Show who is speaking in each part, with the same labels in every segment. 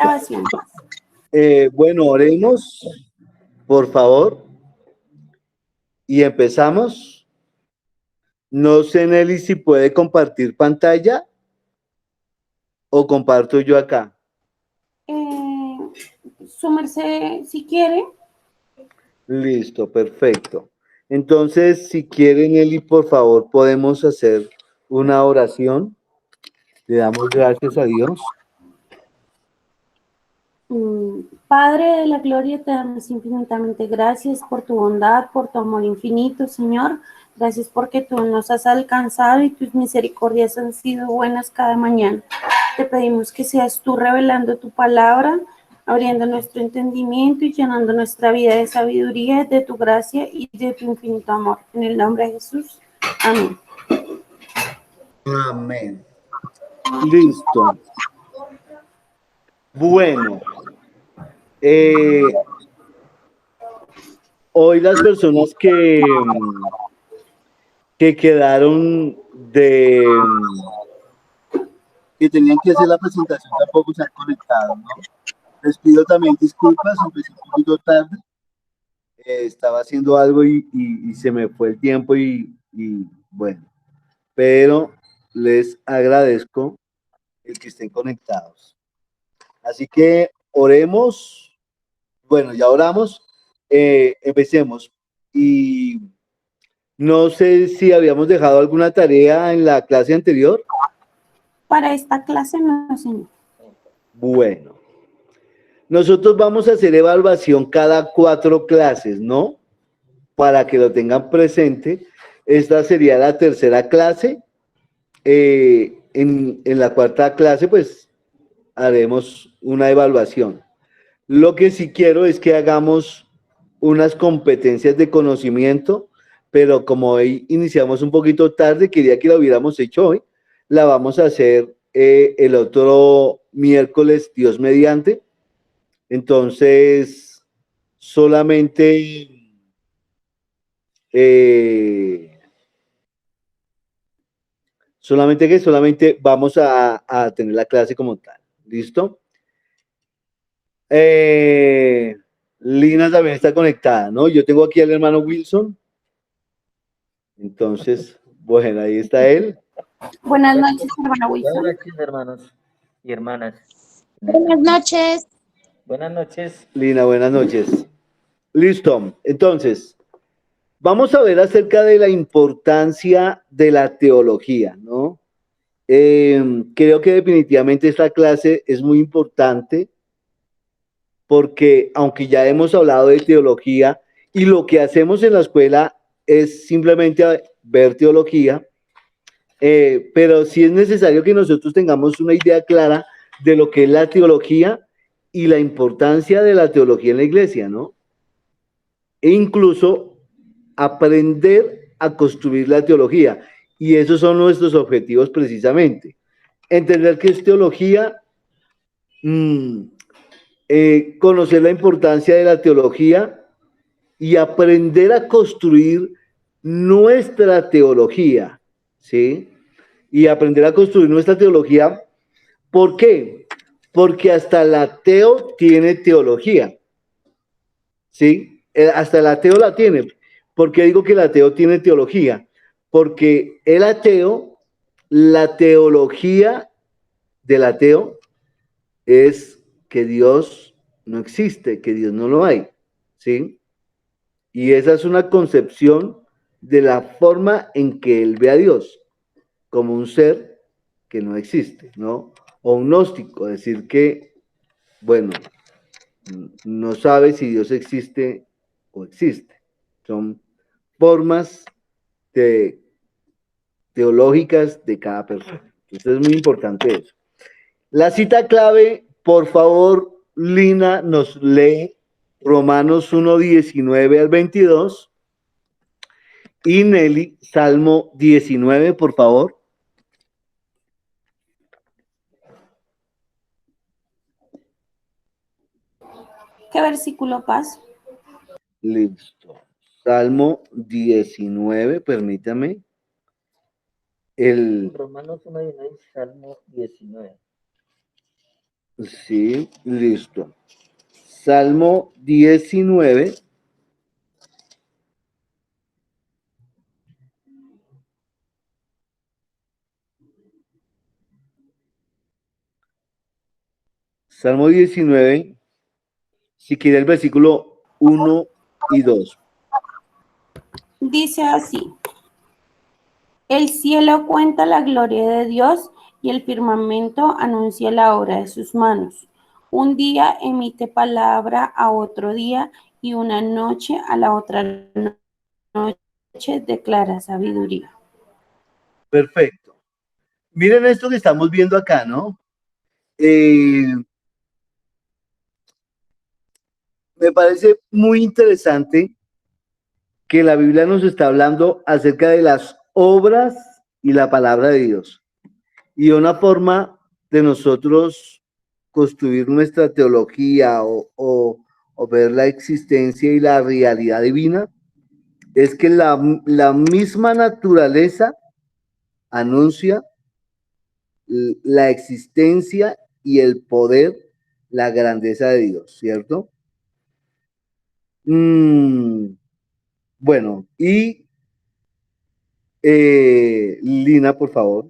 Speaker 1: Grabación.
Speaker 2: Bueno, oremos, por favor, y empezamos. No sé, Nelly, si puede compartir pantalla o comparto yo acá.
Speaker 1: Su merced, si quiere.
Speaker 2: Listo, perfecto. Entonces, si quiere, Nelly, por favor, podemos hacer una oración. Le damos gracias a Dios.
Speaker 1: Padre de la gloria, te damos infinitamente gracias por tu bondad, por tu amor infinito, Señor. Gracias porque tú nos has alcanzado y tus misericordias han sido buenas cada mañana. Te pedimos que seas tú revelando tu palabra, abriendo nuestro entendimiento y llenando nuestra vida de sabiduría, de tu gracia y de tu infinito amor. En el nombre de Jesús. Amén.
Speaker 2: Amén. Listo. Bueno, hoy las personas que quedaron que tenían que hacer la presentación tampoco se han conectado, ¿no? Les pido también disculpas, empecé un poquito tarde, estaba haciendo algo y se me fue el tiempo y bueno, pero les agradezco el que estén conectados. Así que oremos, bueno, ya oramos, empecemos. Y no sé si habíamos dejado alguna tarea en la clase anterior.
Speaker 1: Para esta clase no, señor.
Speaker 2: Bueno, nosotros vamos a hacer evaluación cada 4 clases, ¿no? Para que lo tengan presente. Esta sería la tercera clase. En la cuarta clase, pues, haremos una evaluación. Lo que sí quiero es que hagamos unas competencias de conocimiento, pero como hoy iniciamos un poquito tarde, quería que la hubiéramos hecho hoy, la vamos a hacer el otro miércoles, Dios mediante. Entonces, solamente solamente vamos a tener la clase como tal. ¿Listo? Lina también está conectada, ¿no? Yo tengo aquí al hermano Wilson. Entonces, bueno, ahí está él.
Speaker 1: Buenas noches, hermana Wilson.
Speaker 3: Buenas noches, hermanos y hermanas.
Speaker 1: Buenas noches.
Speaker 3: Buenas noches.
Speaker 2: Lina, buenas noches. Listo. Entonces, vamos a ver acerca de la importancia de la teología, ¿no? Creo que definitivamente esta clase es muy importante porque aunque ya hemos hablado de teología y lo que hacemos en la escuela es simplemente ver teología, pero sí es necesario que nosotros tengamos una idea clara de lo que es la teología y la importancia de la teología en la iglesia, ¿no? E incluso aprender a construir la teología. Y esos son nuestros objetivos precisamente. Entender qué es teología, conocer la importancia de la teología y aprender a construir nuestra teología, ¿sí? Y aprender a construir nuestra teología. ¿Por qué? Porque hasta el ateo tiene teología, ¿sí? Hasta el ateo la tiene. ¿Por qué digo que el ateo tiene teología? Porque el ateo, la teología del ateo es que Dios no existe, que Dios no lo hay, ¿sí? Y esa es una concepción de la forma en que él ve a Dios, como un ser que no existe, ¿no? O un gnóstico, decir que, bueno, no sabe si Dios existe o existe. Son formas teológicas de cada persona. Entonces es muy importante eso. La cita clave, por favor, Lina nos lee Romanos 1, 19 al 22 y Nelly, Salmo 19, por favor.
Speaker 1: ¿Qué versículo paso?
Speaker 2: Listo. Salmo 19, permítame.
Speaker 3: Romanos 1:19, Salmo 19.
Speaker 2: Sí, listo. Salmo 19. Salmo 19, si quiere el versículo 1 y 2.
Speaker 1: Dice así: el cielo cuenta la gloria de Dios y el firmamento anuncia la obra de sus manos. Un día emite palabra a otro día y una noche a la otra noche declara sabiduría.
Speaker 2: Perfecto. Miren esto que estamos viendo acá, ¿no? Me parece muy interesante que la Biblia nos está hablando acerca de las obras y la palabra de Dios. Y una forma de nosotros construir nuestra teología o ver la existencia y la realidad divina es que la misma naturaleza anuncia la existencia y el poder, la grandeza de Dios, ¿cierto? Bueno, y Lina, por favor.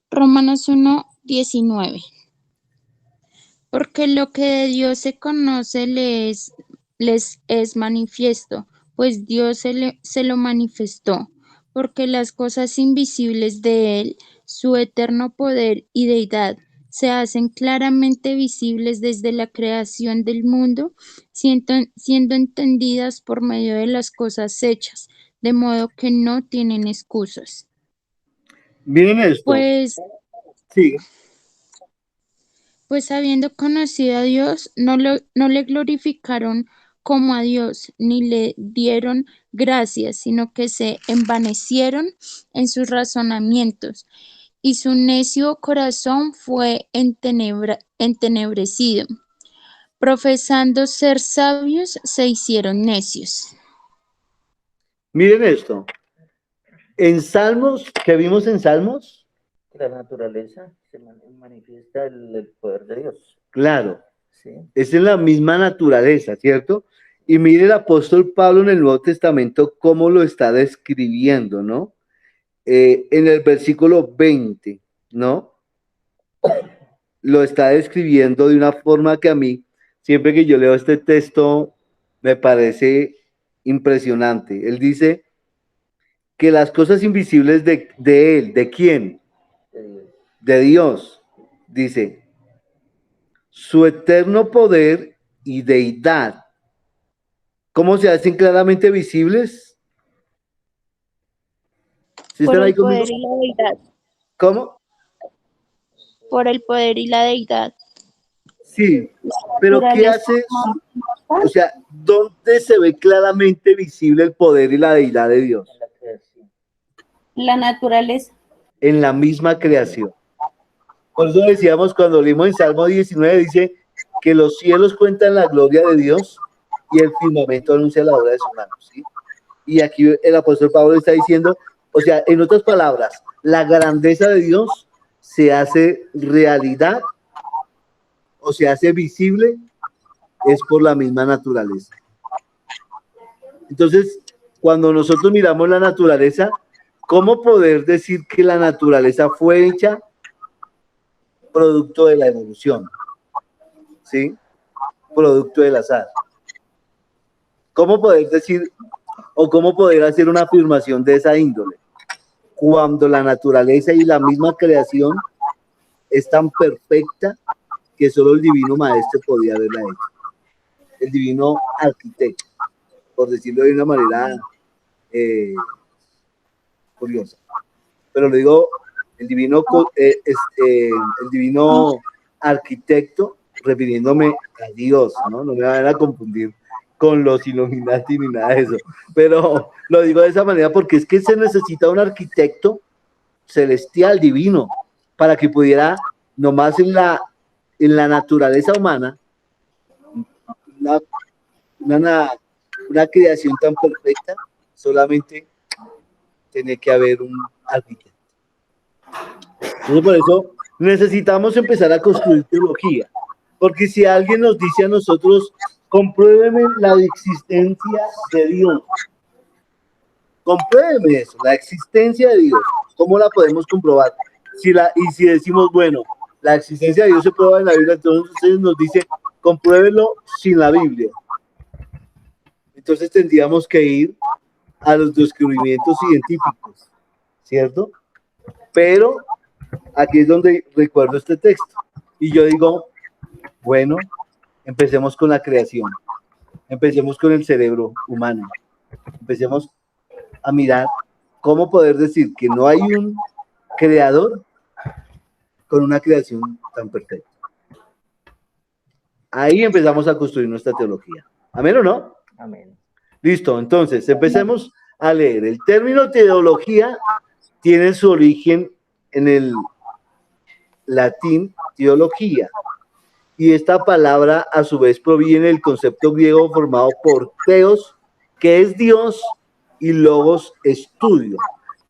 Speaker 4: Romanos 1:19. Porque lo que de Dios se conoce les es manifiesto, pues Dios se lo manifestó, porque las cosas invisibles de Él, su eterno poder y deidad, se hacen claramente visibles desde la creación del mundo, siendo entendidas por medio de las cosas hechas, de modo que no tienen excusas.
Speaker 2: Miren esto.
Speaker 4: Pues
Speaker 2: Sí.
Speaker 4: Pues habiendo conocido a Dios, no le glorificaron como a Dios, ni le dieron gracias, sino que se envanecieron en sus razonamientos, y su necio corazón fue entenebrecido. Profesando ser sabios, se hicieron necios.
Speaker 2: Miren esto. En Salmos, ¿qué vimos en Salmos?
Speaker 3: La naturaleza se manifiesta el poder de Dios.
Speaker 2: Claro,
Speaker 3: ¿Sí?
Speaker 2: es en la misma naturaleza, ¿cierto? Y mire el apóstol Pablo en el Nuevo Testamento cómo lo está describiendo, ¿no? En el versículo 20, ¿no? Lo está describiendo de una forma que a mí, siempre que yo leo este texto, me parece impresionante. Él dice que las cosas invisibles de él, ¿de quién? De Dios, dice, su eterno poder y deidad. ¿Cómo se hacen claramente visibles? ¿Sí
Speaker 4: Por
Speaker 2: están ahí
Speaker 4: el
Speaker 2: conmigo?
Speaker 4: poder y la deidad.
Speaker 2: ¿Cómo?
Speaker 4: Por el poder y la deidad.
Speaker 2: Sí,
Speaker 1: La
Speaker 2: pero ¿qué
Speaker 1: naturaleza
Speaker 2: hace?
Speaker 1: humana
Speaker 2: O sea, ¿dónde se ve claramente visible el poder y la deidad de Dios?
Speaker 3: En la creación.
Speaker 1: la naturaleza.
Speaker 2: En la misma creación. Por eso decíamos cuando leímos en Salmo 19, dice que los cielos cuentan la gloria de Dios y el firmamento anuncia la obra de sus manos, ¿sí? Y aquí el apóstol Pablo está diciendo, o sea, en otras palabras, la grandeza de Dios se hace realidad o se hace visible es por la misma naturaleza. Entonces, cuando nosotros miramos la naturaleza, ¿cómo poder decir que la naturaleza fue hecha producto de la evolución? ¿Sí? Producto del azar. ¿Cómo poder decir o cómo poder hacer una afirmación de esa índole? Cuando la naturaleza y la misma creación es tan perfecta que solo el divino maestro podía haberla hecho. El divino arquitecto, por decirlo de una manera curiosa. Pero lo digo, el divino arquitecto, refiriéndome a Dios, ¿no? No me van a confundir con los Illuminati ni nada de eso. Pero lo digo de esa manera porque es que se necesita un arquitecto celestial, divino, para que pudiera, nomás en la naturaleza humana, una, una creación tan perfecta, solamente tiene que haber arquitecto. Entonces, por eso necesitamos empezar a construir teología. Porque si alguien nos dice a nosotros, compruébeme la existencia de Dios. Compruébeme eso, la existencia de Dios. ¿Cómo la podemos comprobar? Y si decimos, bueno, la existencia de Dios se prueba en la Biblia, entonces nos dice, compruébelo sin la Biblia. Entonces tendríamos que ir a los descubrimientos científicos, ¿cierto? Pero aquí es donde recuerdo este texto. Y yo digo, bueno, empecemos con la creación. Empecemos con el cerebro humano. Empecemos a mirar cómo poder decir que no hay un creador con una creación tan perfecta. Ahí empezamos a construir nuestra teología. ¿Amén o no?
Speaker 3: Amén.
Speaker 2: Listo, entonces empecemos a leer. El término teología tiene su origen en el latín teología, y esta palabra a su vez proviene del concepto griego formado por theos, que es Dios, y logos, estudio.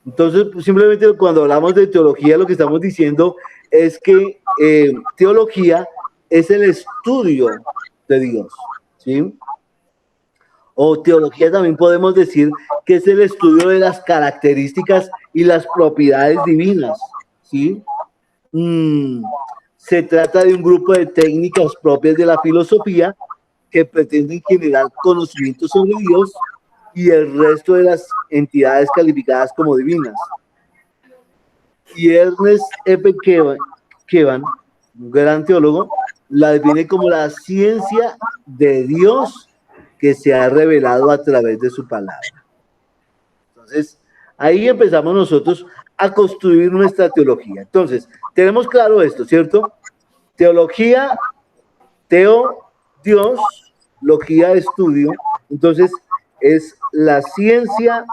Speaker 2: Entonces, simplemente cuando hablamos de teología, lo que estamos diciendo es que teología es el estudio de Dios, ¿sí? O teología también podemos decir que es el estudio de las características y las propiedades divinas, ¿sí? Se trata de un grupo de técnicas propias de la filosofía que pretenden generar conocimiento sobre Dios y el resto de las entidades calificadas como divinas. Y Ernest F. Kevan, un gran teólogo, la define como la ciencia de Dios que se ha revelado a través de su palabra. Entonces, ahí empezamos nosotros a construir nuestra teología. Entonces, tenemos claro esto, ¿cierto? Teología, teo, Dios, logía, estudio. Entonces, es la ciencia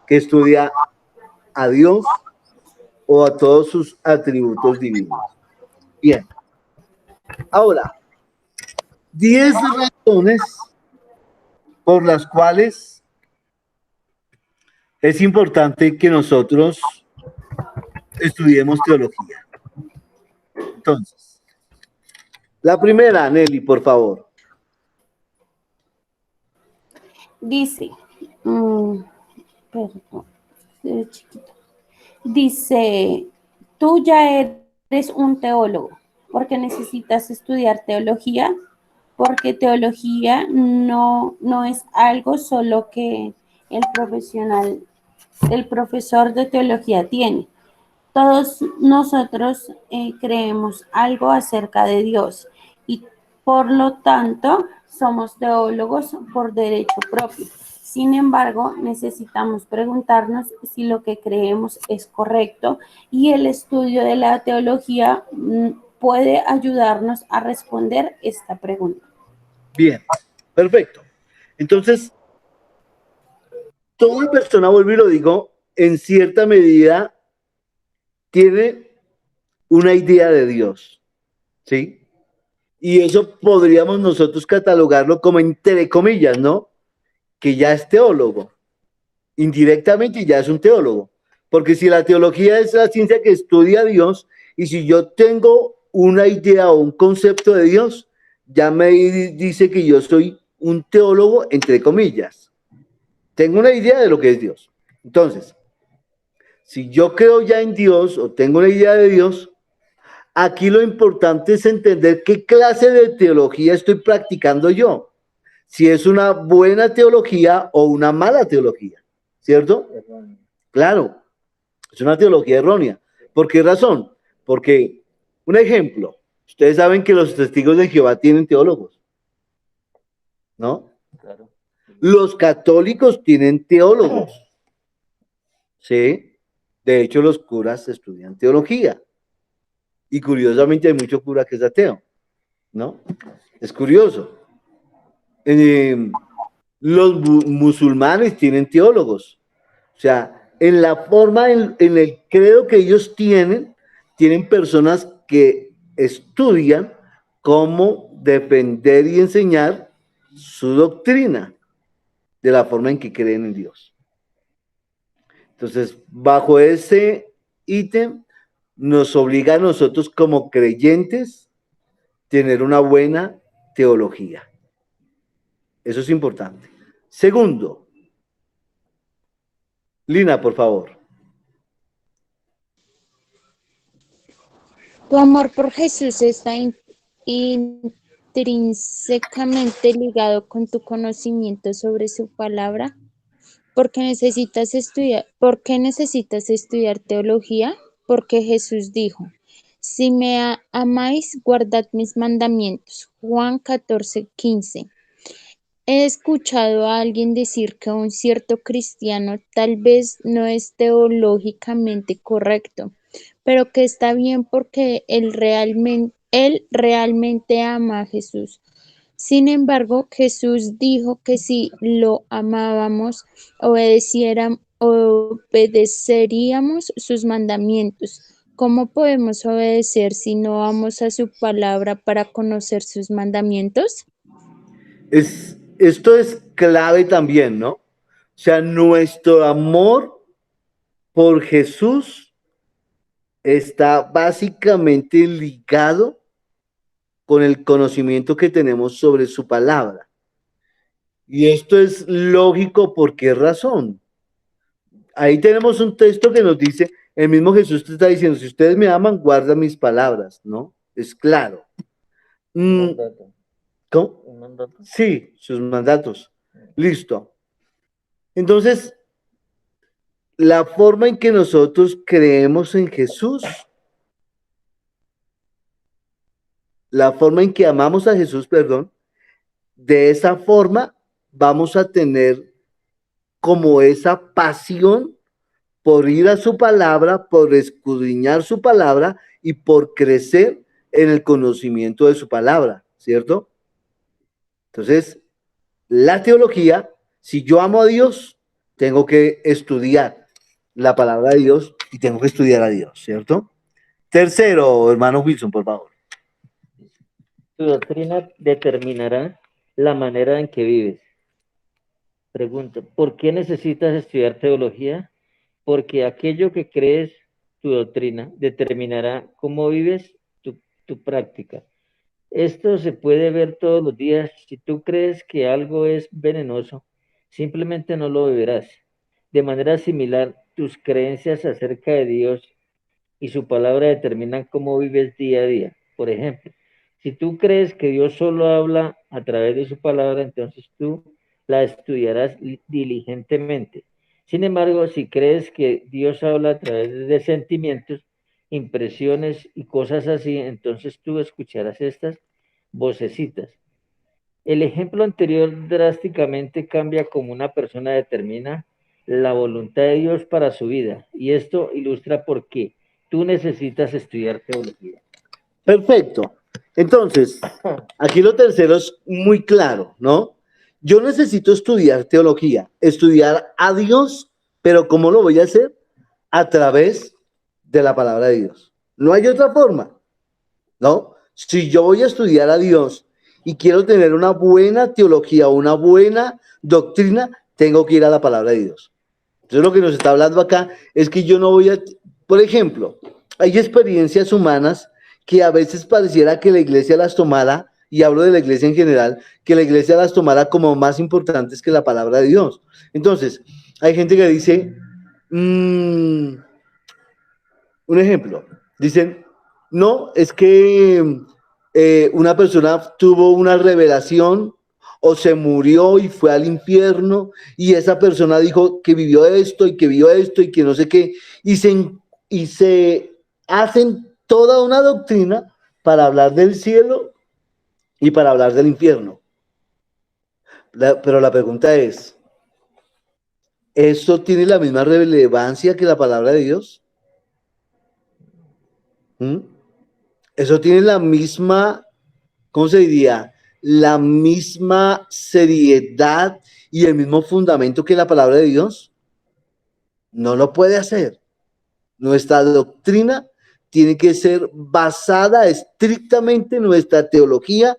Speaker 2: que estudia a Dios o a todos sus atributos divinos. Bien. Ahora, 10 razones por las cuales es importante que nosotros estudiemos teología. Entonces, la primera, Nelly, por favor.
Speaker 1: Dice, perdón, chiquito. Dice, tú ya eres un teólogo, porque necesitas estudiar teología, porque teología no es algo solo que el profesor de teología tiene. Todos nosotros creemos algo acerca de Dios y por lo tanto somos teólogos por derecho propio. Sin embargo, necesitamos preguntarnos si lo que creemos es correcto y el estudio de la teología puede ayudarnos a responder esta pregunta.
Speaker 2: Bien, perfecto. Entonces, toda persona, vuelvo y lo digo, en cierta medida tiene una idea de Dios, ¿sí? Y eso podríamos nosotros catalogarlo como entre comillas, ¿no? Que ya es teólogo. Indirectamente ya es un teólogo. Porque si la teología es la ciencia que estudia a Dios, y si yo tengo una idea o un concepto de Dios, ya me dice que yo soy un teólogo entre comillas. Tengo una idea de lo que es Dios. Entonces, si yo creo ya en Dios o tengo una idea de Dios, aquí lo importante es entender qué clase de teología estoy practicando yo. Si es una buena teología o una mala teología, ¿cierto? Claro, es una teología errónea. ¿Por qué razón? Porque, un ejemplo, ustedes saben que los testigos de Jehová tienen teólogos, ¿no?
Speaker 3: Claro.
Speaker 2: Los católicos tienen teólogos, ¿sí? De hecho, los curas estudian teología. Y curiosamente hay mucho cura que es ateo, ¿no? Es curioso. Los musulmanes tienen teólogos. O sea, en la forma, en el credo que ellos tienen personas que estudian cómo defender y enseñar su doctrina de la forma en que creen en Dios. Entonces, bajo ese ítem, nos obliga a nosotros como creyentes tener una buena teología. Eso es importante. Segundo, Lina, por favor.
Speaker 4: Tu amor por Jesús está intrínsecamente ligado con tu conocimiento sobre su palabra. ¿Por qué necesitas estudiar teología? Porque Jesús dijo, si me amáis, guardad mis mandamientos. Juan 14:15. He escuchado a alguien decir que un cierto cristiano tal vez no es teológicamente correcto, pero que está bien porque él realmente ama a Jesús. Sin embargo, Jesús dijo que si lo amábamos, obedeceríamos sus mandamientos. ¿Cómo podemos obedecer si no vamos a su palabra para conocer sus mandamientos?
Speaker 2: Esto es clave también, ¿no? O sea, nuestro amor por Jesús está básicamente ligado con el conocimiento que tenemos sobre su palabra. Y esto es lógico, ¿por qué razón? Ahí tenemos un texto que nos dice, el mismo Jesús te está diciendo, si ustedes me aman, guardan mis palabras, ¿no? Es claro.
Speaker 3: Mandato.
Speaker 2: ¿Cómo?
Speaker 3: Un mandato.
Speaker 2: Sí, sus mandatos. Listo. Entonces, la forma en que nosotros creemos en Jesús, la forma en que amamos a Jesús, perdón, de esa forma vamos a tener como esa pasión por ir a su palabra, por escudriñar su palabra y por crecer en el conocimiento de su palabra, ¿cierto? Entonces, la teología, si yo amo a Dios, tengo que estudiar la palabra de Dios y tengo que estudiar a Dios, ¿cierto? Tercero, hermano Wilson, por favor.
Speaker 3: Tu doctrina determinará la manera en que vives. Pregunta, ¿por qué necesitas estudiar teología? Porque aquello que crees, tu doctrina, determinará cómo vives tu práctica. Esto se puede ver todos los días. Si tú crees que algo es venenoso, simplemente no lo beberás. De manera similar, tus creencias acerca de Dios y su palabra determinan cómo vives día a día. Por ejemplo, si tú crees que Dios solo habla a través de su palabra, entonces tú la estudiarás diligentemente. Sin embargo, si crees que Dios habla a través de sentimientos, impresiones y cosas así, entonces tú escucharás estas vocecitas. El ejemplo anterior drásticamente cambia cómo una persona determina la voluntad de Dios para su vida. Y esto ilustra por qué tú necesitas estudiar teología.
Speaker 2: Perfecto. Entonces, aquí lo tercero es muy claro, ¿no? Yo necesito estudiar teología, estudiar a Dios, pero ¿cómo lo voy a hacer? A través de la palabra de Dios. No hay otra forma, ¿no? Si yo voy a estudiar a Dios y quiero tener una buena teología, una buena doctrina, tengo que ir a la palabra de Dios. Entonces lo que nos está hablando acá es que yo no voy a, por ejemplo, hay experiencias humanas que a veces pareciera que la iglesia las tomara, y hablo de la iglesia en general, que la iglesia las tomara como más importantes que la palabra de Dios. Entonces, hay gente que dice, un ejemplo, dicen, no, es que una persona tuvo una revelación o se murió y fue al infierno y esa persona dijo que vivió esto y que vio esto y que no sé qué, y se hacen toda una doctrina para hablar del cielo y para hablar del infierno. Pero la pregunta es, ¿esto tiene la misma relevancia que la palabra de Dios? ¿Mm? Eso tiene la misma, ¿cómo se diría? La misma seriedad y el mismo fundamento que la palabra de Dios. No lo puede hacer. Nuestra doctrina tiene que ser basada estrictamente en nuestra teología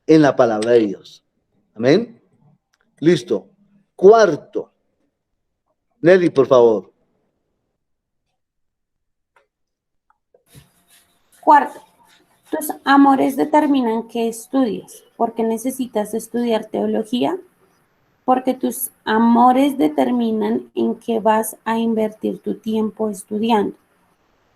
Speaker 2: en la palabra de Dios. Amén. Listo. Cuarto. Nelly, por favor.
Speaker 1: Cuarto, tus amores determinan qué estudias. ¿Por qué necesitas estudiar teología? Porque tus amores determinan en qué vas a invertir tu tiempo estudiando.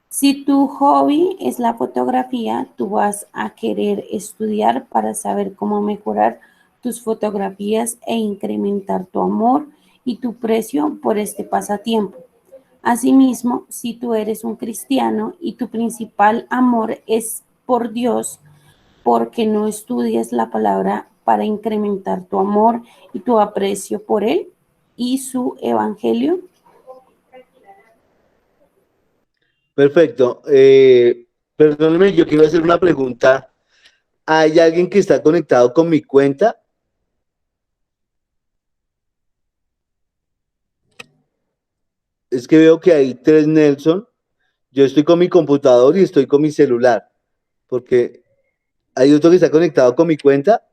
Speaker 1: Si tu hobby es la fotografía, tú vas a querer estudiar para saber cómo mejorar tus fotografías e incrementar tu amor y tu precio por este pasatiempo. Asimismo, si tú eres un cristiano y tu principal amor es por Dios, porque no estudias la palabra para incrementar tu amor y tu aprecio por Él y su evangelio.
Speaker 2: Perfecto. Perdóneme, yo quiero hacer una pregunta. ¿Hay alguien que está conectado con mi cuenta? Es que veo que hay tres Nelson. Yo estoy con mi computador y estoy con mi celular, porque hay otro que está conectado con mi cuenta.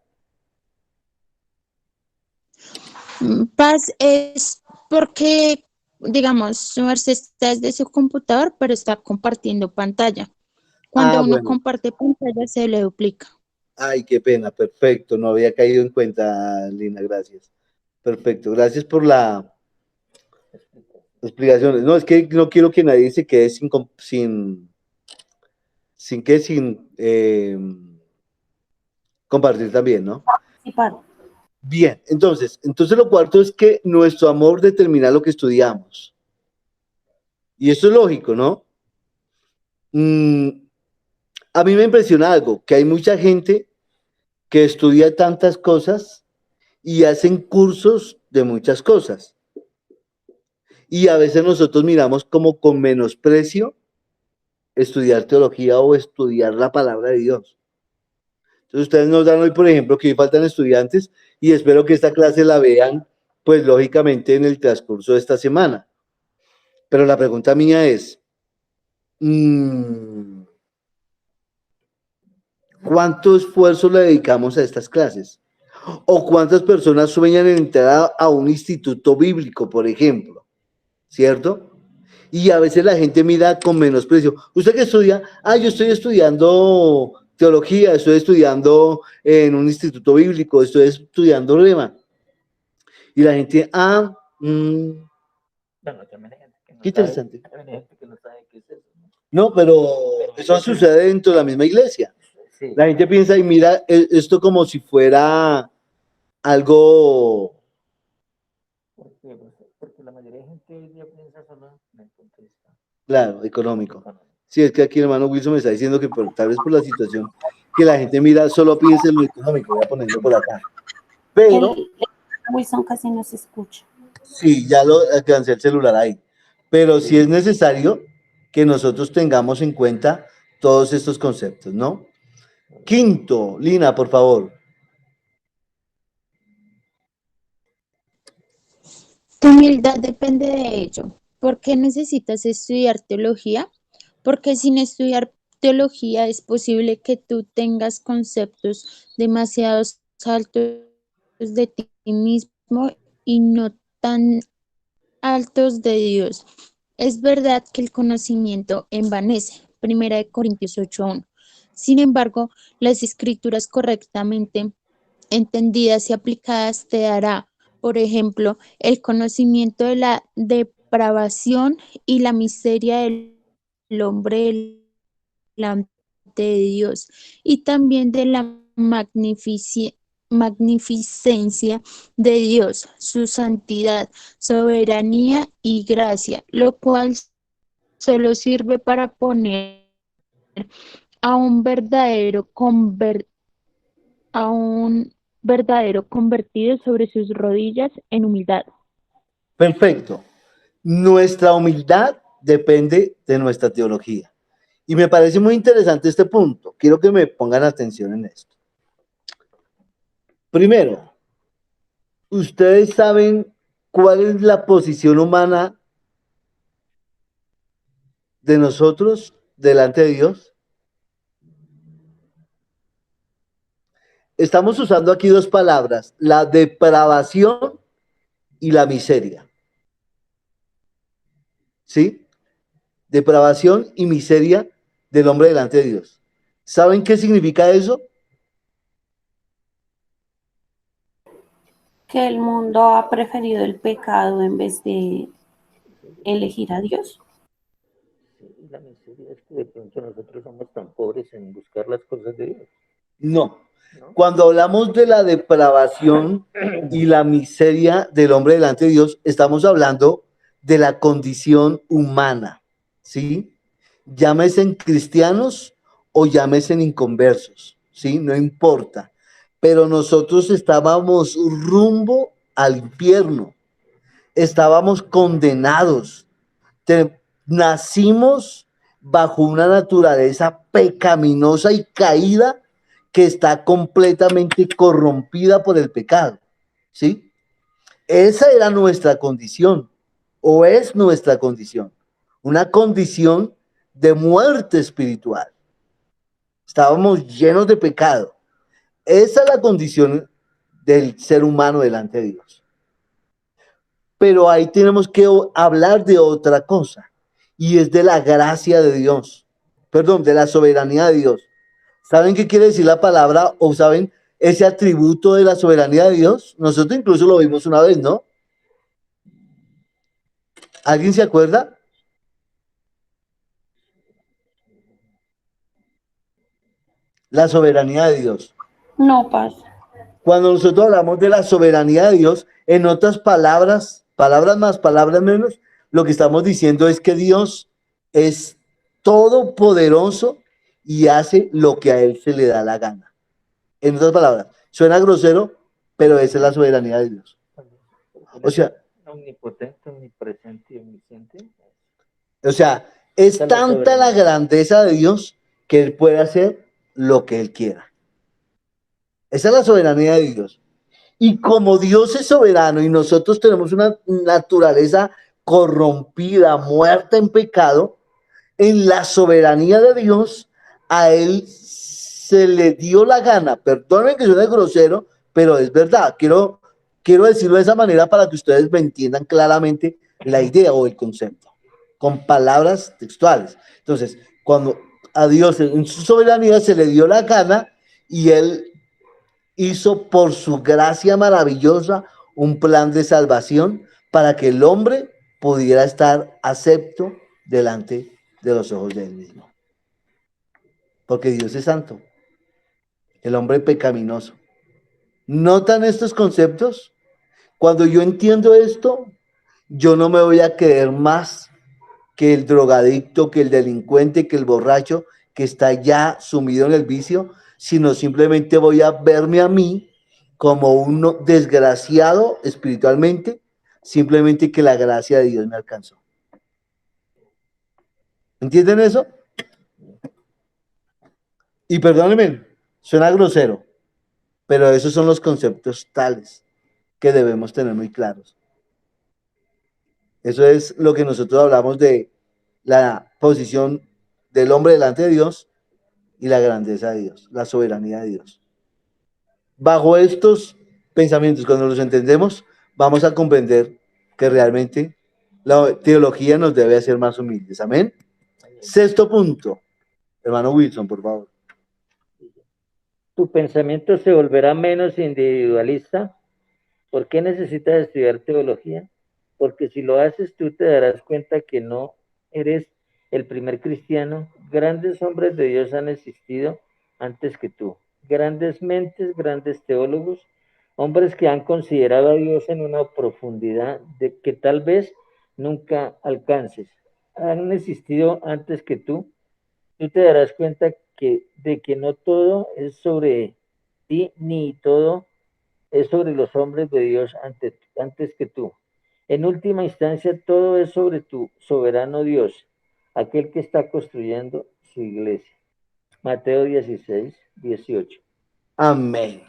Speaker 4: Paz es porque, digamos, su merced está desde su computador, pero está compartiendo pantalla.
Speaker 2: Ah,
Speaker 4: Cuando uno
Speaker 2: bueno.
Speaker 4: comparte pantalla, se le duplica.
Speaker 2: Ay, qué pena. Perfecto. No había caído en cuenta, Lina. Gracias. Perfecto. Gracias por la explicación. No, es que no quiero que nadie se quede sin compartir también, ¿no?
Speaker 1: Participar.
Speaker 2: Bien, entonces lo cuarto es que nuestro amor determina lo que estudiamos. Y eso es lógico, ¿no? Mm, a mí me impresiona algo, que hay mucha gente que estudia tantas cosas y hacen cursos de muchas cosas. Y a veces nosotros miramos como con menosprecio estudiar teología o estudiar la palabra de Dios. Entonces ustedes nos dan hoy, por ejemplo, que hoy faltan estudiantes y espero que esta clase la vean, pues lógicamente en el transcurso de esta semana. Pero la pregunta mía es, ¿cuánto esfuerzo le dedicamos a estas clases? ¿O cuántas personas sueñan en entrar a un instituto bíblico, por ejemplo? ¿Cierto? Y a veces la gente mira con menosprecio. ¿Usted qué estudia? Ah, yo estoy estudiando teología, estoy estudiando en un instituto bíblico, estoy estudiando rema. Y la gente,
Speaker 3: Bueno, también hay gente que no
Speaker 2: qué
Speaker 3: sabe,
Speaker 2: interesante.
Speaker 3: también hay gente que no sabe qué es eso, ¿no?
Speaker 2: No, pero eso sucede dentro de la misma iglesia.
Speaker 3: Sí,
Speaker 2: La gente piensa y mira esto como si fuera algo,
Speaker 3: porque la mayoría de gente hoy día piensa solo en el punto de vista
Speaker 2: claro, económico.
Speaker 3: económico.
Speaker 2: Sí, es que aquí el hermano Wilson me está diciendo que tal vez por la situación que la gente mira, solo piensa en lo económico, voy a ponerlo por acá. Pero,
Speaker 1: El Wilson casi no se escucha.
Speaker 2: sí, ya lo alcancé el celular ahí. Pero sí es necesario que nosotros tengamos en cuenta todos estos conceptos, ¿no? Quinto, Lina, por favor.
Speaker 4: Tu humildad depende de ello. ¿Por qué necesitas estudiar teología? Porque sin estudiar teología es posible que tú tengas conceptos demasiado altos de ti mismo y no tan altos de Dios. Es verdad que el conocimiento envanece. Primera de Corintios 8:1. Sin embargo, las escrituras correctamente entendidas y aplicadas te dará, por ejemplo, el conocimiento de la depravación y la miseria del hombre delante de Dios y también de la magnificencia de Dios, su santidad, soberanía y gracia, lo cual solo sirve para poner a un a un verdadero convertido sobre sus rodillas en humildad.
Speaker 2: Perfecto. Nuestra humildad depende de nuestra teología. Y me parece muy interesante este punto. Quiero que me pongan atención en esto. Primero, ¿ustedes saben cuál es la posición humana de nosotros delante de Dios? Estamos usando aquí dos palabras, la depravación y la miseria. ¿Sí? Depravación y miseria del hombre delante de Dios. ¿Saben qué significa eso?
Speaker 1: Que el mundo ha preferido el pecado en vez de elegir a Dios.
Speaker 3: Sí, la miseria es que de pronto nosotros somos tan pobres en buscar las cosas de Dios,
Speaker 2: No.
Speaker 3: ¿no?
Speaker 2: Cuando hablamos de la depravación y la miseria del hombre delante de Dios, estamos hablando de la condición humana, ¿sí? Llámese en cristianos o llámese en inconversos, ¿sí? No importa. Pero nosotros estábamos rumbo al infierno, estábamos condenados, nacimos bajo una naturaleza pecaminosa y caída que está completamente corrompida por el pecado, ¿sí? Esa era nuestra condición, o es nuestra condición, una condición de muerte espiritual. Estábamos llenos de pecado. Esa es la condición del ser humano delante de Dios. Pero ahí tenemos que hablar de otra cosa, y es de la gracia de Dios, perdón, de la soberanía de Dios. ¿Saben qué quiere decir la palabra o saben ese atributo de la soberanía de Dios? Nosotros incluso lo vimos una vez, ¿no? ¿Alguien se acuerda? La soberanía de Dios.
Speaker 1: No pasa.
Speaker 2: Cuando nosotros hablamos de la soberanía de Dios, en otras palabras, palabras más, palabras menos, lo que estamos diciendo es que Dios es todopoderoso y hace lo que a él se le da la gana. En otras palabras, suena grosero, pero esa es la soberanía de Dios. O sea,
Speaker 3: omnipotente, omnipresente y omnisciente.
Speaker 2: Es tanta la grandeza de Dios que él puede hacer lo que él quiera. Esa es la soberanía de Dios. Y como Dios es soberano y nosotros tenemos una naturaleza corrompida, muerta en pecado, en la soberanía de Dios, a él se le dio la gana. Perdonen que suene grosero, pero es verdad. Quiero decirlo de esa manera para que ustedes me entiendan claramente la idea o el concepto, con palabras textuales. Entonces, cuando a Dios en su soberanía se le dio la gana y él hizo por su gracia maravillosa un plan de salvación para que el hombre pudiera estar acepto delante de los ojos de él mismo. Porque Dios es santo, el hombre pecaminoso. ¿Notan estos conceptos? Cuando yo entiendo esto, yo no me voy a creer más que el drogadicto, que el delincuente, que el borracho que está ya sumido en el vicio, sino simplemente voy a verme a mí como un desgraciado espiritualmente, simplemente que la gracia de Dios me alcanzó. ¿Entienden eso? Y perdónenme, suena grosero, pero esos son los conceptos tales que debemos tener muy claros. Eso es lo que nosotros hablamos de la posición del hombre delante de Dios y la grandeza de Dios, la soberanía de Dios. Bajo estos pensamientos, cuando los entendemos, vamos a comprender que realmente la teología nos debe hacer más humildes. Amén. Sexto punto. Hermano Wilson, por favor.
Speaker 3: Tu pensamiento se volverá menos individualista. ¿Por qué necesitas estudiar teología? Porque si lo haces tú te darás cuenta que no eres el primer cristiano. Grandes hombres de Dios han existido antes que tú. Grandes mentes, grandes teólogos, hombres que han considerado a Dios en una profundidad de que tal vez nunca alcances. Han existido antes que tú. Tú te darás cuenta de que no todo es sobre ti, ni todo es sobre los hombres de Dios antes que tú. En última instancia, todo es sobre tu soberano Dios, aquel que está construyendo su iglesia. Mateo 16:18.
Speaker 2: Amén.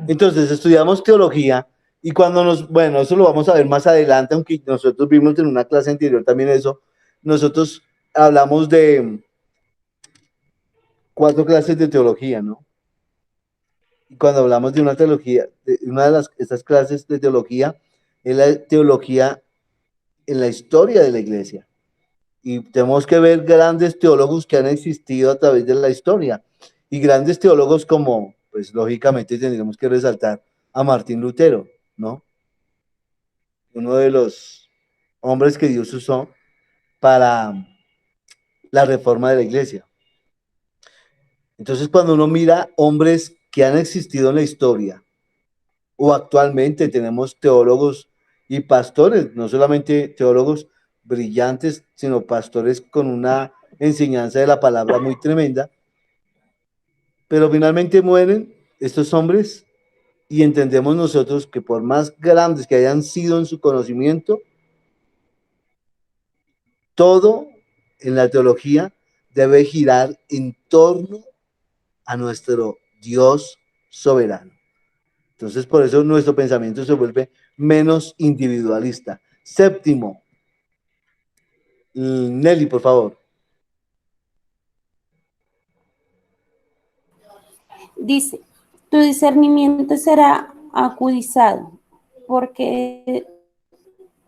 Speaker 2: Entonces, estudiamos teología y cuando bueno, eso lo vamos a ver más adelante, aunque nosotros vimos en una clase anterior también eso, nosotros hablamos de 4 clases de teología, ¿no? Y cuando hablamos de una teología, de una de estas clases de teología, es la teología en la historia de la iglesia. y tenemos que ver grandes teólogos que han existido a través de la historia, y grandes teólogos como, pues lógicamente tendríamos que resaltar a Martín Lutero, ¿no? Uno de los hombres que Dios usó para la reforma de la iglesia. Entonces, cuando uno mira hombres que han existido en la historia, o actualmente tenemos teólogos y pastores, no solamente teólogos brillantes, sino pastores con una enseñanza de la palabra muy tremenda, pero finalmente mueren estos hombres y entendemos nosotros que por más grandes que hayan sido en su conocimiento, todo en la teología debe girar en torno a nuestro Dios soberano. Entonces, por eso nuestro pensamiento se vuelve menos individualista. Séptimo, Nelly, por favor.
Speaker 1: Dice, tu discernimiento será acudizado porque,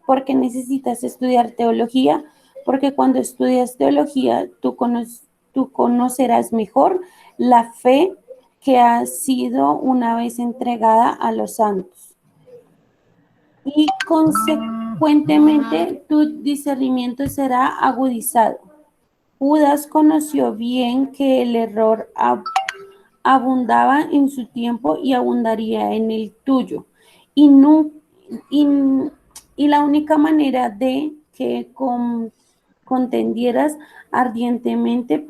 Speaker 1: porque necesitas estudiar teología, porque cuando estudias teología tú conocerás mejor la fe que ha sido una vez entregada a los santos. Y consecuentemente tu discernimiento será agudizado. Judas conoció bien que el error abundaba en su tiempo y abundaría en el tuyo. Y, no, y, y la única manera de que contendieras ardientemente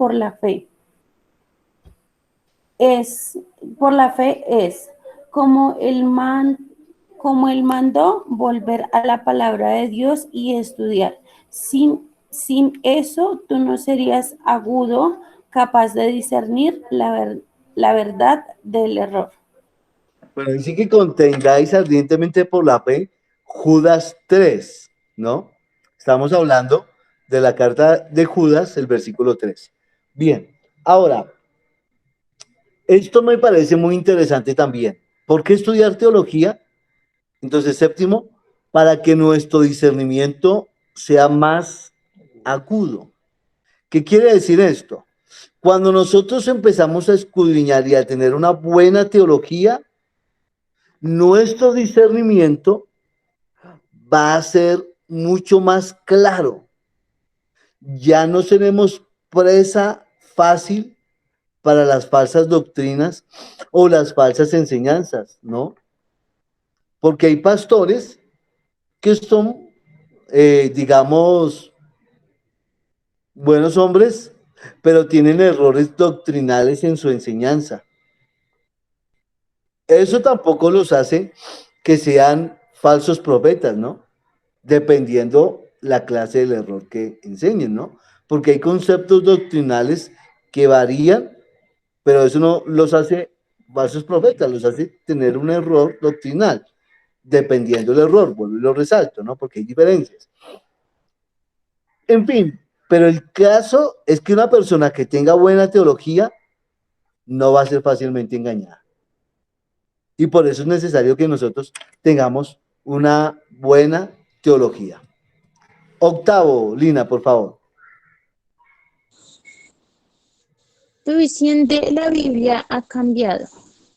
Speaker 1: es, por la fe es, como como él mandó, volver a la palabra de Dios y estudiar. Sin eso, tú no serías agudo, capaz de discernir la verdad del error.
Speaker 2: Bueno, dice que contengáis ardientemente por la fe, Judas 3, ¿no? Estamos hablando de la carta de Judas, el versículo 3. Bien, ahora, esto me parece muy interesante también. ¿Por qué estudiar teología? Entonces, séptimo, para que nuestro discernimiento sea más agudo. ¿Qué quiere decir esto? Cuando nosotros empezamos a escudriñar y a tener una buena teología, nuestro discernimiento va a ser mucho más claro. Ya no seremos presa fácil para las falsas doctrinas o las falsas enseñanzas, ¿no? Porque hay pastores que son, digamos, buenos hombres, pero tienen errores doctrinales en su enseñanza. Eso tampoco los hace que sean falsos profetas, ¿no? Dependiendo la clase del error que enseñen, ¿no? Porque hay conceptos doctrinales que varían, pero eso no los hace falsos profetas, los hace tener un error doctrinal, dependiendo del error, vuelvo y lo resalto, ¿no? Porque hay diferencias. En fin, pero el caso es que una persona que tenga buena teología no va a ser fácilmente engañada. Y por eso es necesario que nosotros tengamos una buena teología. Octavo, Lina, por favor.
Speaker 4: Tu visión de la Biblia ha cambiado.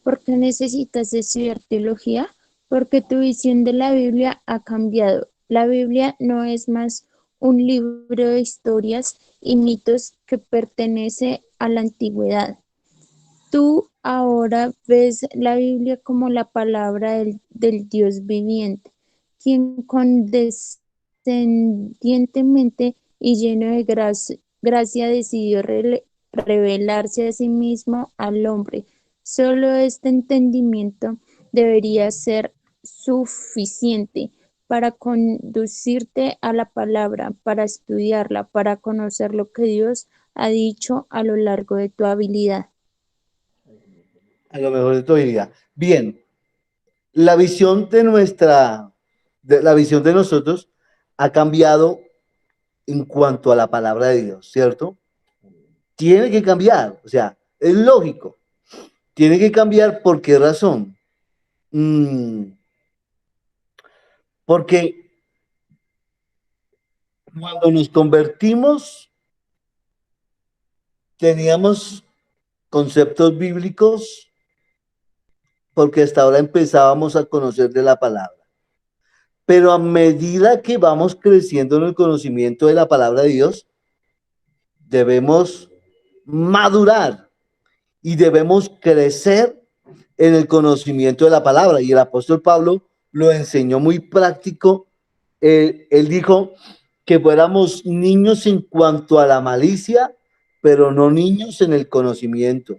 Speaker 4: ¿Por qué necesitas estudiar teología? Porque tu visión de la Biblia ha cambiado. La Biblia no es más un libro de historias y mitos que pertenece a la antigüedad. Tú ahora ves la Biblia como la palabra del Dios viviente, quien condescendientemente y lleno de gracia decidió revelarse a sí mismo al hombre. Solo este entendimiento debería ser suficiente para conducirte a la palabra, para estudiarla, para conocer lo que Dios ha dicho a lo largo de tu habilidad.
Speaker 2: A lo mejor de tu vida. Bien, la visión de la visión de nosotros ha cambiado en cuanto a la palabra de Dios, ¿cierto? Tiene que cambiar, o sea, es lógico. Tiene que cambiar, ¿por qué razón? Porque Cuando nos convertimos, teníamos conceptos bíblicos porque hasta ahora empezábamos a conocer de la palabra. Pero a medida que vamos creciendo en el conocimiento de la palabra de Dios, debemos madurar y debemos crecer en el conocimiento de la palabra. Y el apóstol Pablo lo enseñó muy práctico. Él dijo que fuéramos niños en cuanto a la malicia, pero no niños en el conocimiento,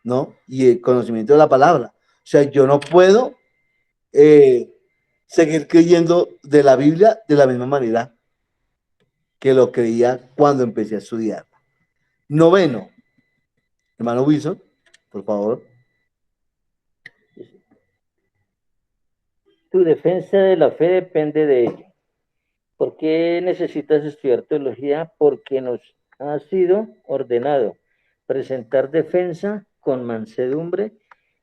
Speaker 2: ¿no? Y el conocimiento de la palabra. O sea, yo no puedo seguir creyendo de la Biblia de la misma manera que lo creía cuando empecé a estudiar. Noveno, hermano Wilson, por favor.
Speaker 3: Tu defensa de la fe depende de ello. ¿Por qué necesitas estudiar teología? Porque nos ha sido ordenado presentar defensa con mansedumbre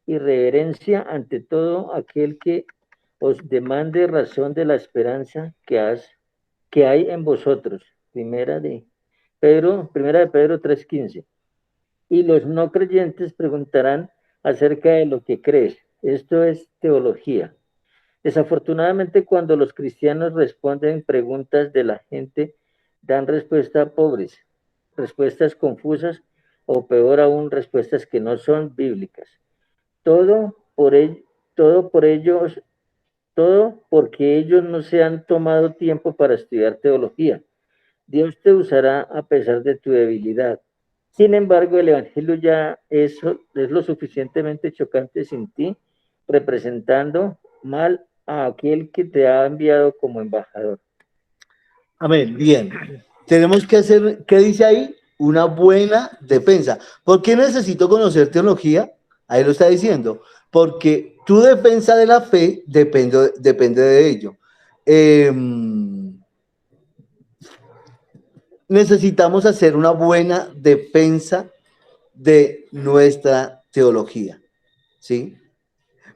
Speaker 3: y reverencia ante todo aquel que os demande razón de la esperanza que hay en vosotros. Primera de Pedro 3:15. Y los no creyentes preguntarán acerca de lo que crees. Esto es teología. Desafortunadamente, cuando los cristianos responden preguntas de la gente, dan respuestas pobres, respuestas confusas o peor aún, respuestas que no son bíblicas. Todo por ellos, todo porque ellos no se han tomado tiempo para estudiar teología. Dios te usará a pesar de tu debilidad. Sin embargo, el Evangelio ya es lo suficientemente chocante sin ti, representando mal a aquel que te ha enviado como embajador.
Speaker 2: Amén, bien. Tenemos que hacer, ¿qué dice ahí? Una buena defensa. ¿Por qué necesito conocer teología? Ahí lo está diciendo. Porque tu defensa de la fe depende de ello. Necesitamos hacer una buena defensa de nuestra teología, ¿sí?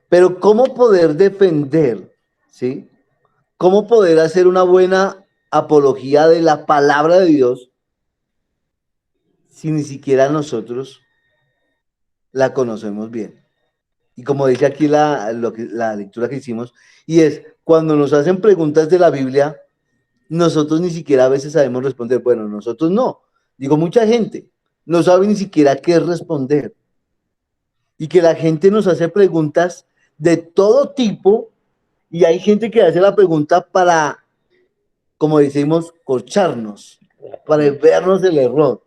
Speaker 2: Pero ¿cómo poder defender, ¿sí? ¿Cómo poder hacer una buena apología de la palabra de Dios si ni siquiera nosotros la conocemos bien? Y como dice aquí la lectura que hicimos, y es, cuando nos hacen preguntas de la Biblia, nosotros ni siquiera a veces sabemos responder. Bueno, nosotros no. Digo, mucha gente no sabe ni siquiera qué responder. Y que la gente nos hace preguntas de todo tipo, y hay gente que hace la pregunta para, como decimos, corcharnos, para vernos el error.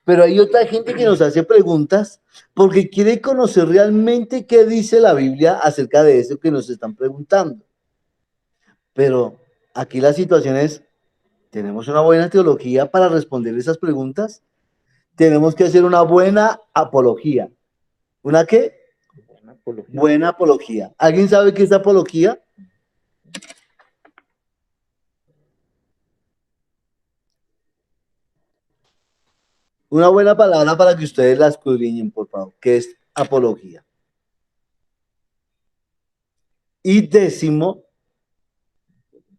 Speaker 2: Pero hay otra gente que nos hace preguntas porque quiere conocer realmente qué dice la Biblia acerca de eso que nos están preguntando. Pero aquí la situación es, ¿tenemos una buena teología para responder esas preguntas? Tenemos que hacer una buena apología. ¿Una qué? Buena apología. ¿Alguien sabe qué es apología? Una buena palabra para que ustedes la escudriñen, por favor. ¿Qué es apología? Y décimo,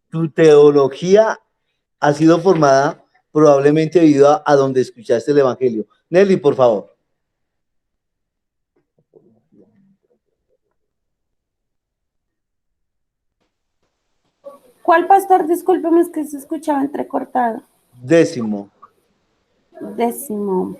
Speaker 2: tu teología ha sido formada probablemente debido a donde escuchaste el Evangelio. Nelly, por favor.
Speaker 1: ¿Cuál pastor? Discúlpeme, es que se escuchaba entrecortado.
Speaker 2: Décimo.
Speaker 1: Décimo.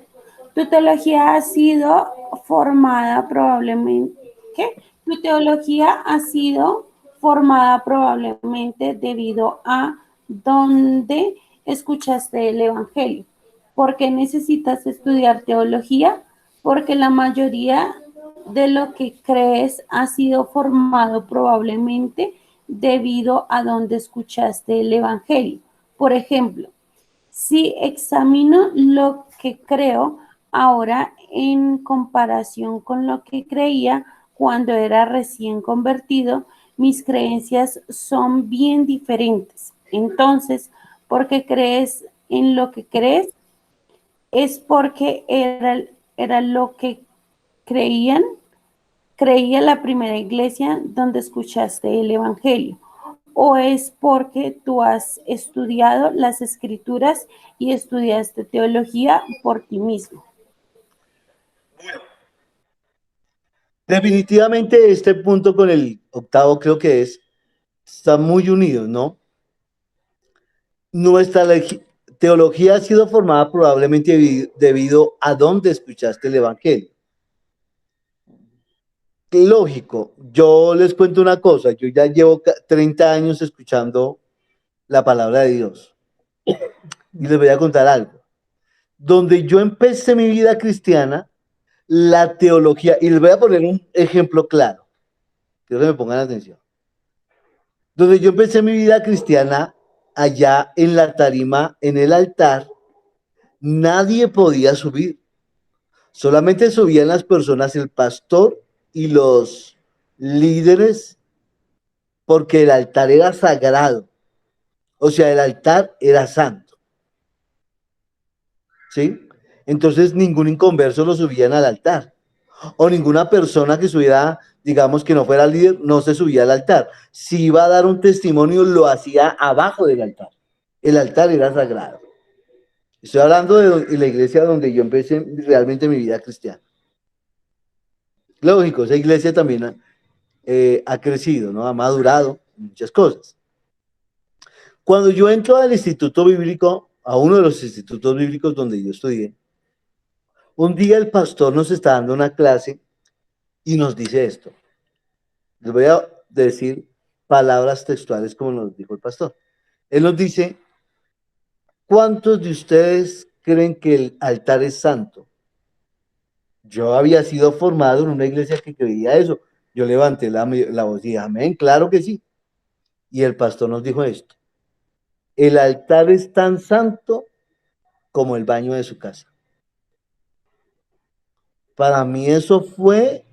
Speaker 1: Tu teología ha sido formada probablemente, ¿qué? Tu teología ha sido formada probablemente debido a donde escuchaste el Evangelio. ¿Por qué necesitas estudiar teología? Porque la mayoría de lo que crees ha sido formado probablemente debido a donde escuchaste el Evangelio. Por ejemplo, si examino lo que creo ahora en comparación con lo que creía cuando era recién convertido, mis creencias son bien diferentes. Entonces, porque crees en lo que crees, es porque era lo que creía la primera iglesia donde escuchaste el Evangelio. o es porque tú has estudiado las escrituras y estudiaste teología por ti mismo?
Speaker 2: Definitivamente este punto con el octavo creo que está muy unido, ¿no? Nuestra teología ha sido formada probablemente debido a dónde escuchaste el Evangelio. Lógico, yo les cuento una cosa, yo ya llevo 30 años escuchando la palabra de Dios y les voy a contar algo. Donde yo empecé mi vida cristiana, la teología, y les voy a poner un ejemplo claro, quiero que me pongan atención. Donde yo empecé mi vida cristiana, allá en la tarima, en el altar, nadie podía subir. Solamente subían las personas, el pastor y los líderes, porque el altar era sagrado. O sea, el altar era santo. ¿Sí? Entonces ningún inconverso lo subían al altar. O ninguna persona que subiera, digamos que no fuera líder, no se subía al altar. Si iba a dar un testimonio, lo hacía abajo del altar. El altar era sagrado. Estoy hablando de la iglesia donde yo empecé realmente mi vida cristiana. Lógico, esa iglesia también ha crecido, ¿no? Ha madurado muchas cosas. Cuando yo entro al instituto bíblico, a uno de los institutos bíblicos donde yo estudié, un día el pastor nos está dando una clase y nos dice esto. Les voy a decir palabras textuales como nos dijo el pastor. Él nos dice, ¿cuántos de ustedes creen que el altar es santo? Yo había sido formado en una iglesia que creía eso. Yo levanté la voz y dije, amén, claro que sí. Y el pastor nos dijo esto. El altar es tan santo como el baño de su casa. Para mí eso fue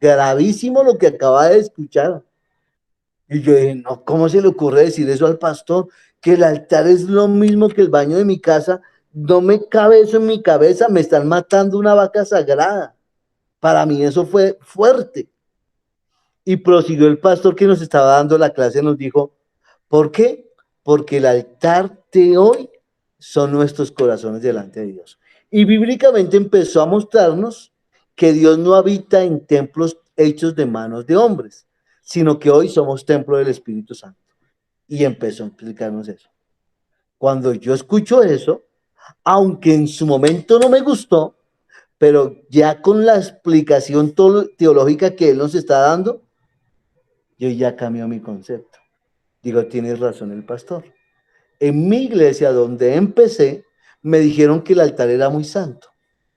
Speaker 2: gravísimo lo que acaba de escuchar. Y yo dije, no, ¿cómo se le ocurre decir eso al pastor? Que el altar es lo mismo que el baño de mi casa. No me cabe eso en mi cabeza, me están matando una vaca sagrada. Para mí eso fue fuerte. Y prosiguió el pastor que nos estaba dando la clase, nos dijo, ¿por qué? Porque el altar de hoy son nuestros corazones delante de Dios. Y bíblicamente empezó a mostrarnos que Dios no habita en templos hechos de manos de hombres, sino que hoy somos templo del Espíritu Santo. Y empezó a explicarnos eso. Cuando yo escucho eso, aunque en su momento no me gustó, pero ya con la explicación teológica que él nos está dando, yo ya cambió mi concepto. Digo, tienes razón el pastor. En mi iglesia donde empecé, me dijeron que el altar era muy santo,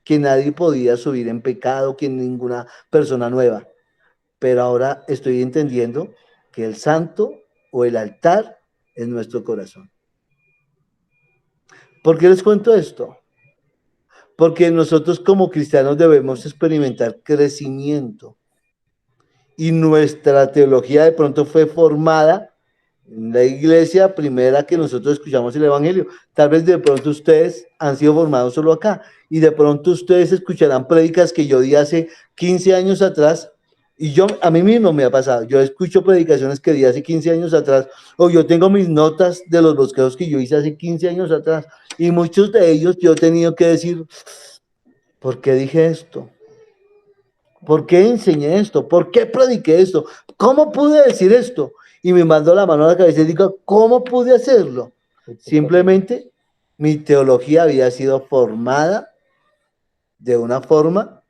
Speaker 2: que nadie podía subir en pecado, que ninguna persona nueva. Pero ahora estoy entendiendo que el santo o el altar es nuestro corazón. ¿Por qué les cuento esto? Porque nosotros como cristianos debemos experimentar crecimiento. Y nuestra teología de pronto fue formada en la iglesia primera que nosotros escuchamos el Evangelio. Tal vez de pronto ustedes han sido formados solo acá y de pronto ustedes escucharán prédicas que yo di hace 15 años atrás y a mí mismo me ha pasado. Yo escucho predicaciones que di hace 15 años atrás o yo tengo mis notas de los bosquejos que yo hice hace 15 años atrás y muchos de ellos yo he tenido que decir, ¿por qué dije esto? ¿Por qué enseñé esto? ¿Por qué prediqué esto? ¿Cómo pude decir esto? Y me mandó la mano a la cabeza y digo, ¿cómo pude hacerlo? Simplemente mi teología había sido formada de una forma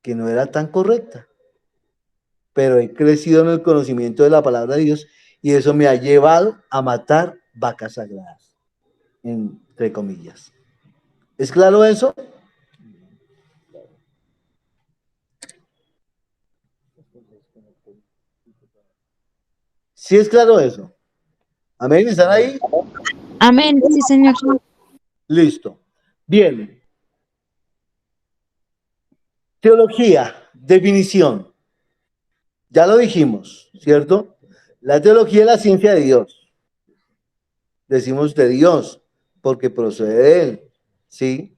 Speaker 2: que no era tan correcta, pero he crecido en el conocimiento de la palabra de Dios y eso me ha llevado a matar vacas sagradas, entre comillas. ¿Es claro eso? Sí es claro eso. Amén, ¿están ahí?
Speaker 4: Amén, sí, Señor.
Speaker 2: Listo. Bien. Teología, definición. Ya lo dijimos, ¿cierto? La teología es la ciencia de Dios. Decimos de Dios, porque procede de Él, ¿sí?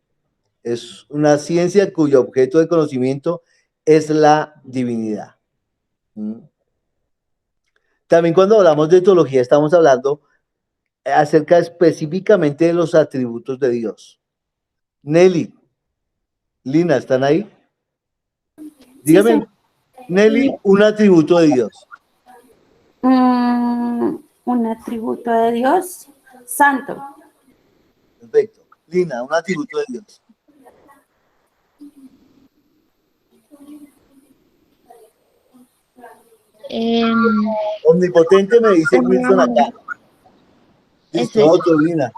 Speaker 2: Es una ciencia cuyo objeto de conocimiento es la divinidad. ¿Mm? También cuando hablamos de teología estamos hablando acerca específicamente de los atributos de Dios. Nelly, Lina, ¿están ahí?
Speaker 1: Sí,
Speaker 2: Dígame,
Speaker 1: señor.
Speaker 2: Nelly, un atributo de Dios.
Speaker 1: Un atributo de Dios, santo.
Speaker 2: Perfecto. Lina, un atributo de Dios. Omnipotente me dice Wilson acá. Listo,
Speaker 4: Eso es.
Speaker 2: otro, Lina.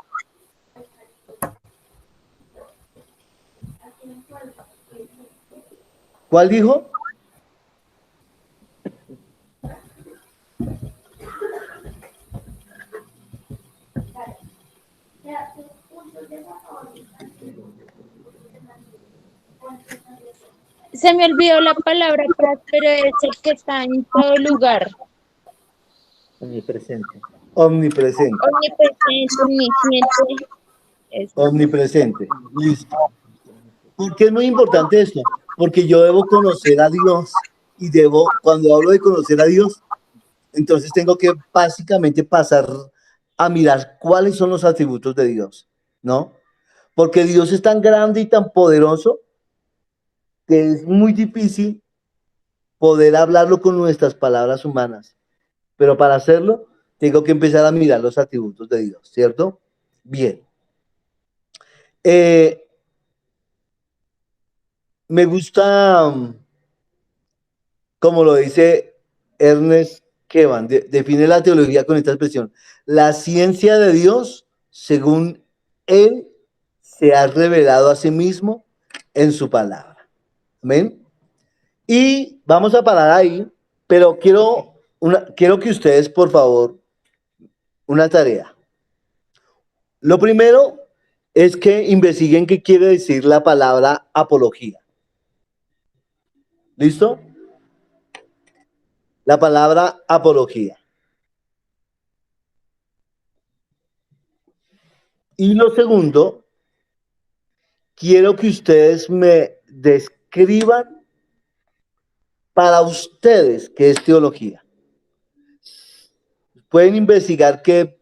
Speaker 2: ¿Cuál dijo?
Speaker 4: Se me olvidó la palabra, pero es el que está en todo lugar.
Speaker 3: Omnipresente.
Speaker 2: Omnipresente.
Speaker 4: Omnipresente, omnisciente. Eso.
Speaker 2: Omnipresente. Listo. ¿Por qué es muy importante esto? Porque yo debo conocer a Dios y cuando hablo de conocer a Dios, entonces tengo que básicamente pasar a mirar cuáles son los atributos de Dios, ¿no? Porque Dios es tan grande y tan poderoso que es muy difícil poder hablarlo con nuestras palabras humanas. Pero para hacerlo, tengo que empezar a mirar los atributos de Dios, ¿cierto? Bien. Me gusta, como lo dice Ernest Kevan, define la teología con esta expresión: la ciencia de Dios según Él se ha revelado a sí mismo en su palabra. Amén. Y vamos a parar ahí, pero quiero que ustedes, por favor, una tarea. Lo primero es que investiguen qué quiere decir la palabra apología. ¿Listo? La palabra apología. Y lo segundo, quiero que ustedes me describan para ustedes qué es teología. Pueden investigar qué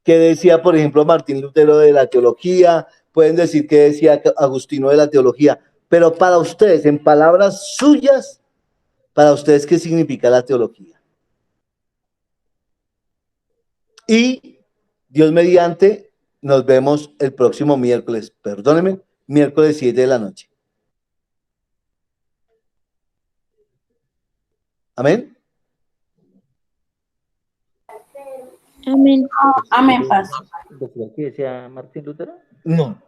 Speaker 2: decía, por ejemplo, Martín Lutero de la teología, pueden decir qué decía Agustino de la teología, pero para ustedes, en palabras suyas, para ustedes, ¿qué significa la teología? Y Dios mediante, nos vemos el próximo miércoles, perdónenme, miércoles 7 de la noche. Amén.
Speaker 4: Amén.
Speaker 1: Amén, paz.
Speaker 3: ¿Decía que decía Martín Lutero?
Speaker 2: No.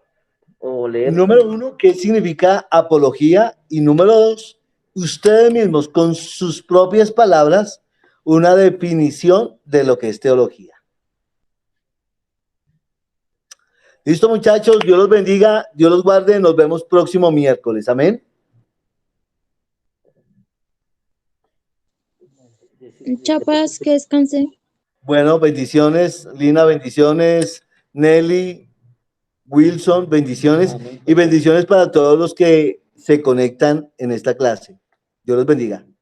Speaker 3: O leer.
Speaker 2: Número uno, ¿qué significa apología? Y número dos, ustedes mismos con sus propias palabras, una definición de lo que es teología. Listo, muchachos, Dios los bendiga, Dios los guarde, nos vemos próximo miércoles. Amén.
Speaker 4: Chao, paz, que descanse.
Speaker 2: Bueno, bendiciones, Lina, bendiciones, Nelly, Wilson, bendiciones, y bendiciones para todos los que se conectan en esta clase. Dios los bendiga.